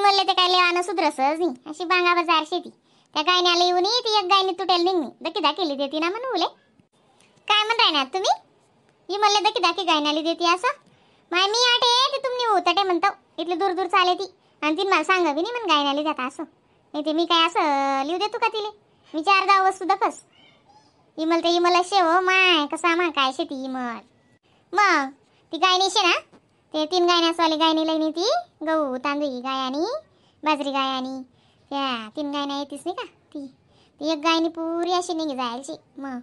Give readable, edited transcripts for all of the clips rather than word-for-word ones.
म्हणले ते काय लेवानं सुधरसच नाही, अशी बांगा बाजार शेती. त्या गायण्याला येऊन ती एक गायनी तुटेल निघणी दकी दाखिली देते ना म्हणून काय म्हण राहणार तुम्ही? ही म्हणले दकी दाखी गायनाली देते असं. माय मी आटे ते तुम्ही होतटे म्हणतो इथले दूर दूर चाले ती आणि ती मला सांगा बी नाही म्हण गायनाली जाता असं. नाही ते मी काय असं लिहू देतो का तिले? मी 4-10 वस्तू दखस. इमल ते इमल शेव माय कसा मा काय शेती इमल. मग ती गायनी शे ना ते 3 गायण्यासवाली गायनी लईनी ती गहू तांदूळ गायानी बाजरी गायानी त्या 3 गायना येतीस नाही का ती एक गायनी पुरी अशी निघी जायची. मग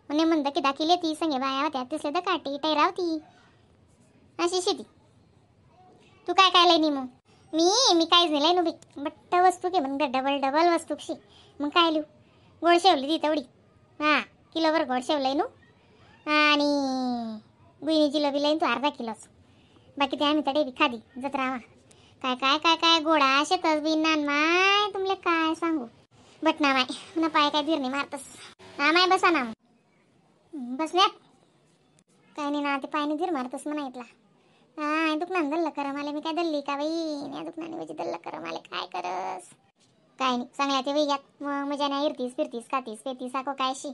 म्हणे म्हणतं की दाखिले ती संगे बाया होत्या तिसले तर काटी टैरावती अशी शेती. तू काय काय लईनी मग? मी काहीच नाही लईनू बी बट्ट वस्तू घे मग डबल वस्तू कशी मग काय लिहू? गोड शेवली ती तेवढी किलोभर गोड शेव लईनू आणि गुईनी जिलेबी लईन तू अर्धा किलोच. बाकी ते आम्ही तडे बी खादी जत्रावा काय काय काय काय गोडा शेतच बी नान माय तुमले काय सांगू. बटना माय ना पाय काय धीरणी मारतस ना माय बसा ना बसण्यात काय नाही ना ते पायने धीर मारतस म्हणा इथला. दुखणार दल्ल करम आले मी काय दल्ली का बाई दुखनाने म्हणजे दल्ल करम आले काय करस काय नाही चांगल्या ते वेग्यात मग मजा नाही इरतीस फिरतीस खातीस पेतीस आको कायशी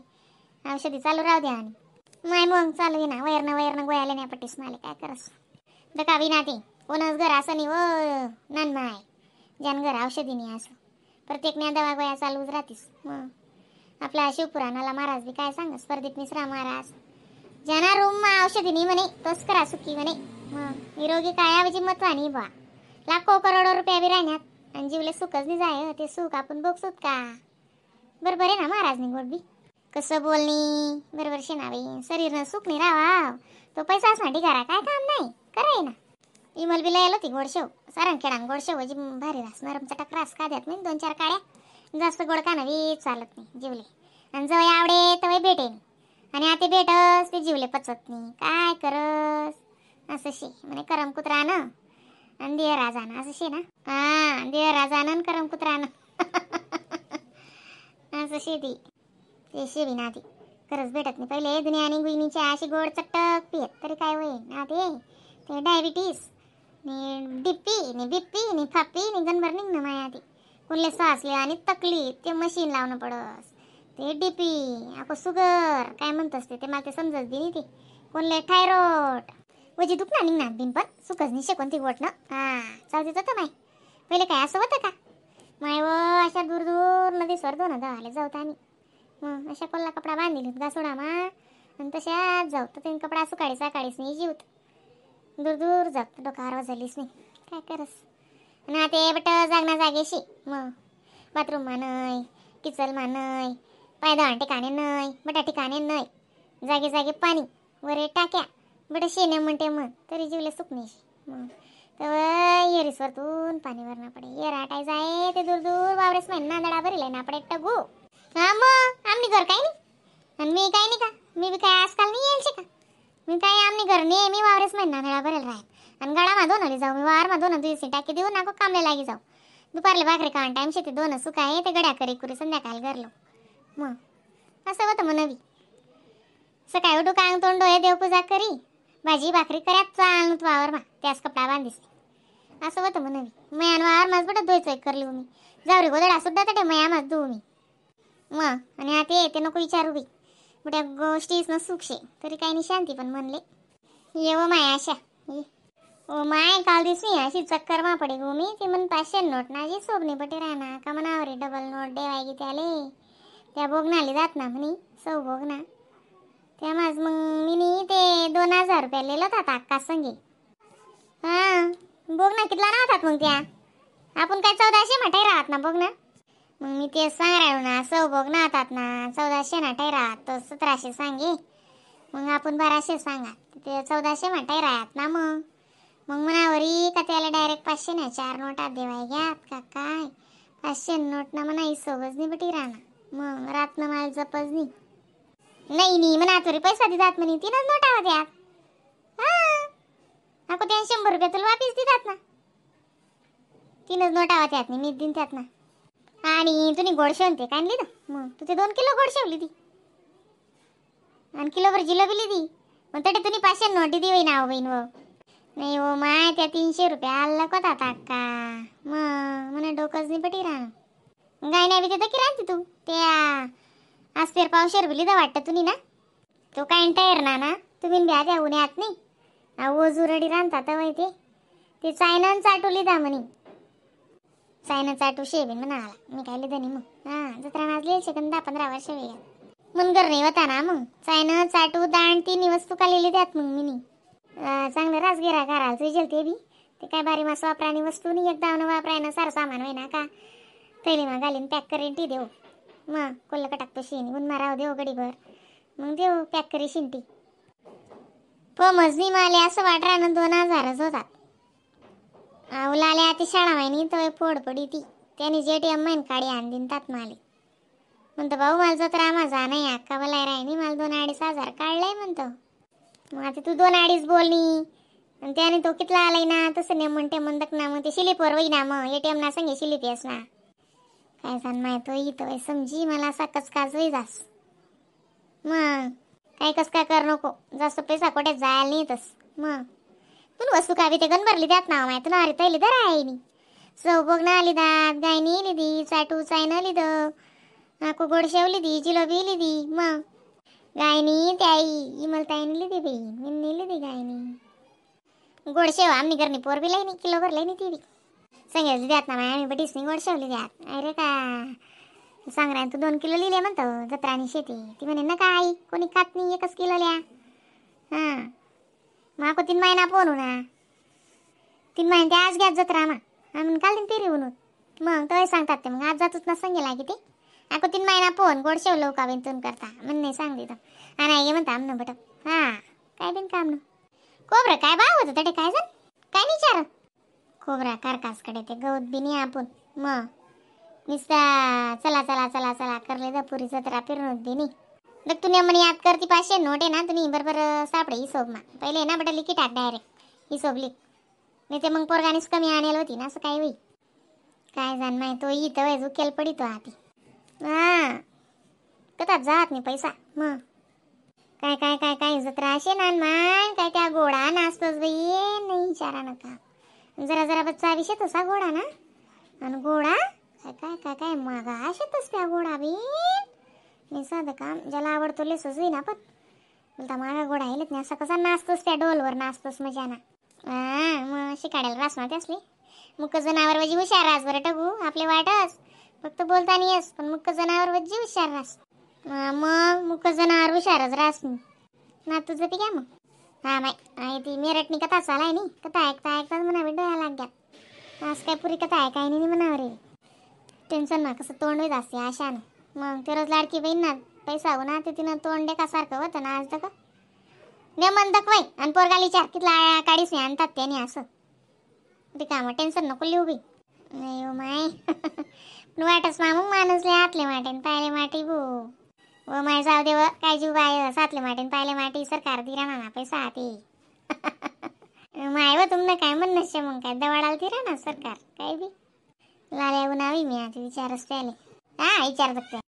औषधी चालू राहू द्या आणि माय मग चालू ना वैरनं गोयाले नाही पट्टीस माले काय करस दकावी ना ते कोणच घर असं नाही व नान माय ज्यान घर औषधी नाही असं प्रत्येक न्या दवा गोया चालूच राहतीस. मग आपल्या शिवपुराणाला महाराज बी काय सांग स्पर्धेत मिश्रा महाराज ज्यांना रूम औषधी नाही म्हणे तोच करा सुखी म्हणे. मग निरोगी कायावजी महत्वानी बा लाखो करोडो रुपया बी राहण्यात आणि जीवले सुखच नाही जाय ते सुख आपण बघसूत का बरोबर आहे ना महाराज नाही गोड बी कसं बोलणी बरोबर शेनावी शरीरनं सुख नाही राहा तो पैसा असणार करा काय काम नाही कराय ना. इमल बी लयला होती गोडशेव सारंगखेडा गोडशेव जी भारी रास नरमचा टकरास का देत नाही 2-4 काड्या जास्त गोड का नवी चालत नाही जीवले आणि जवळ आवडे तवय भेटे आणि आता भेटस ते जीवले पचत नाही काय करस असं शे म्हणे करम कुत्रानं आणि देह राजानं असं शे ना देह राजानं आणि करम कुत्रानं असं शेती ते शेवी ना ती खरंच भेटत नाही. पहिले दुनिया आणि गुईनीची अशी गोड चटक पियत तरी काय होईल ना ते डायबिटीस ने डीपी ने बीपी ने फापी ने गनभर निघ ना माया ती कोणले सासले आणि तकली ते मशीन लावणं पडस ते डीपी आपण शुगर काय म्हणतस ते मला ते समजत बी नाही ते कोणले थायरॉइड वजी दुखना निघणार बिन पण सुखच नाही कोणती गोट ना चालते तर माय पहिले काय असं होतं का माय व अशा दूर दूर नदी सर दोन दवाले जाऊत आम्ही. मग अशा कोल्हा कपडा बांधलेली गासोडा मा आणि तशाच जाऊ तर ते कपडा सकाळीच नाही जीवत दूर दूर जात डोकार झालीच नाही काय करस ना ते बट जागना जागेशी. मग बाथरूम मा नाही किचन मा नाही पायदळा ठिकाणे नाही बटा ठिकाणे नाही जागे जागे पाणी वरे टाक्या बट शेणे म्हणते मग तरी जीवले सुख नाही. मग तर येरीसवरतून पाणी भरणं पडे येर आटाय जाय ते दूर दूर वावरेस महिना नांदडा भरेल ना आपडे एकटा गो मग आमनी घर काय नाही आणि मी काय नाही का मी बी काय आजकाल नाही येईल का मी काय आमनी घर नाही मी वावरेस महिना नांदडा भरेल राहील आणि गाडा मा दोन जाऊ मी वावर मा 2 दिवशी टाकी देऊ नाको कामले लागी जाऊ दुपारले भाकरी काढून टाइम शेती 2 सुका आहे ते गड्या करी कुरी संध्याकाळी घरलो. मग असं होतं म्हणवी सकाळी उठू कांग तोंड डोळे देवपूजा करी भाजी भाकरी करत चाल वावर मा त्याच कपडा बांधीस असं होतं म्हणवी मयान वावर माझ बट धुयचोय करली मी जावरी गोदडा सुद्धा तटे मया माझ धुऊ मी. मग आणि आता येते नको विचारू बी मोठ्या गोष्टीच न सुखशे तरी काही नाही शांती पण म्हणले येव माय आशा ओ माय काल दिसली अशी चक्कर मा पडे गो मी ती म्हण 500 नोट ना जी सोबणी बटे राहना का मनावरी डबल नोट देवायगी त्याले त्या बोगनाली जात ना म्हणे सौ बोगना त्या माझ मग मी ते 2000 रुपया लिहिलं होता अक्का संगे बोगना कितला राहतात मग त्या आपण काय 1400 मठाई राहत ना बोगना मग मी ते सांग राहिलो ना सौ बोगना होतात ना 1400 नाठाई राहत तर 1700 सांगे मग आपण 1200 सांगा ते 1400 मठाई राहत ना. मग मनावरी का त्याला डायरेक्ट 500 ना 4 नोटात देवाय घ्यात का काय 500 नोट ना म्हणा हिशोबच नाही बटी राहणार मग रात ना मला जपच नाही म्हणा तरी पैसा देतात म्हणे 3च नोटा होत्या नको त्या 100 रुपये तुला वापिस देतात ना 3च नोटा होत्या मी दिन त्यात ना. आणि तुम्ही गोड शेवते काय आणली ना मग तू ते 2 किलो गोड शेवली ती आणि किलोभर जिलेबी लिधी मग तरी तुम्ही 500 नोटी दी होई ना बहीण व नाही हो माय त्या 300 रुपये आल्लक होता का मग नाही पटी राहणं गाय नाही बी की राहते तू ते आज फेर पावशेर बिली दा वाटतं तुम्ही ना तो काय टायर ना तुम्ही ब्या द्या उन्हात नाही ओजूरडी राहतात वय ते चायनान चाटवली दा म्हणे चायना चाटू शेबीन म्हणाला मी काय लिहिलं नाही मग जत्रा नाचले सेकंद 10-15 वर्ष वेगळ्या मनगर नाही होता ना मग चायना चाटू दाण 3 वस्तू का लिहिली त्यात मग मी चांगलं राजगिरा करायला तुझे ते बी ते काय बारी मास वापराणी वस्तू नाही एकदा वापरायनं सारं सामान होय ना का तैली मग घालीन पॅक करीन ती देऊ मग कोल्हा टाकतो शेणी ऊन माराव देऊ गडीभर मग देऊ पॅक करी शिंटी मजनी माले असं वाटरानं 2000च होतात उलाल्या ती शाळा माहिनी तो फोड पडी ती त्याने जेटीएम माहीन काढी आणीन तात माले म्हणतो भाऊ मला जत्रा माझा नाही अक्का बोलाय राहिनी मला 2-2.5 काढलाय म्हणतो मग आता तू 2-2.5 बोलनी आणि त्याने तो कितला आलाय ना तसं ने म्हणते म्हणत ना मग ते शिलीपवर वही ना मग एटीएम ना संगे शिलीप येस ना काय सांग माहित इथं समजी मला असा कचकाच वही जास मग काय कस काय कर नको जास्त पैसा कोट्यात जायला नाही तस मग तू वस्तू काय ते गण भरली त्यात ना माहिती ना अरे तैली दर आहे नी सव बघ ना आली दात गायनी लिदी चाटू चायना लिद नाको गोडशेव लिदी जिलोबी लिदी मग गायनी त्याई इमलताईने लिदी बाई मी लिदी गायनी गोडशेव आम्ही घरनी पोर बी लाईनी किलो भर लाईनी ती बी सांगायचं द्यात ना माय आम्ही बडीच नाही गोडशेवली द्यात अरे का सांग राय तू 2 किलो लिहिले म्हणतो जत्रानी शेती ती म्हणे ना काय कोणी खात नाही 1 किलो लिया माको 3 महिना पोनू ना 3 महिने ते आज घ्यात जत्रा आम्ही काल पेरी बनवून मग तो सांगतात ते मग आज जातोच ना सांगेला की ते आको 3 महिना पोन गोडशेव लवका बिनतून करता म्हण नाही सांग देत आणि म्हणता आमनं बट काय बिन काम न कोबरा काय भाव होतं तडे काय जण काय विचार कोबरा कारकासकडे ते गवत बी नाही आपण मग निस्ता चला चला चला चला करले दा पुरी जत्रा फिरून बी नाही बघ तुने म्हणे याद करती 500 नोट आहे ना तुम्ही बरोबर सापडे हिशोब मा पहिले ना बटा लिखी टाक डायरेक्ट हिशोब लिख नाही ते मग पोरगानीच कमी आणेल होती ना असं काय होई काय जाण माहिती तो इथं वय झुकेल पडी तो आती कथा जात नाही पैसा मग काय काय काय काय जत्रा असे ना मान काय त्या गोडा नाचतोच बाई नाही विचारा नका जरा जरा बच्चा विषय तसा गोडा ना आणि गोडा काय काय काय काय मागा असेतच त्या गोडा बी मी साधं काम ज्याला आवडतो लेसच होई ना पण बोलता मागा गोडा येलच नाही असा कसा नाचतोस त्या डोलवर नाचतोस मजाना मग शिकाड्याला रासना असली मुक जनावर वजी हुशार रास बरं टगू आपले वाटच फक्त बोलता नाही येस पण मुक जनावर वजी हुशार रास मग मुक जनावर हुशारच रास ना तुझं ती काय मग माय ती मेरटनी कथा चालाय नी कथा ऐकता ऐकताच म्हणा डोळा लाग्यात आज काय पुरी कथा ऐकाय नाही म्हणावर रे टेन्शन ना कसं तोंड होत असते आशानं मग ते रोज लाडकी बहीण ना पैसा हो ना ते तिनं तोंड सारखं होतं ना आज तक ने म्हणतक वय आणि पोरगाली 4 कितला काढीस नाही आणतात त्याने असं ते कामं टेन्शन नको लिहू बी नाही हो माय पण वाटच मग माणूसले हातले माटेन पायले माटी भो व माय जाऊ देव काय जीव बाय सातले माटेन पायले माटी सरकार दिरा ना पैसा ते माय व तुमनं काय म्हणणं मग काय दवाडाला दिरा ना सरकार काय बी लाल्या उन्हावी मी आता विचारच प्याले विचार बघते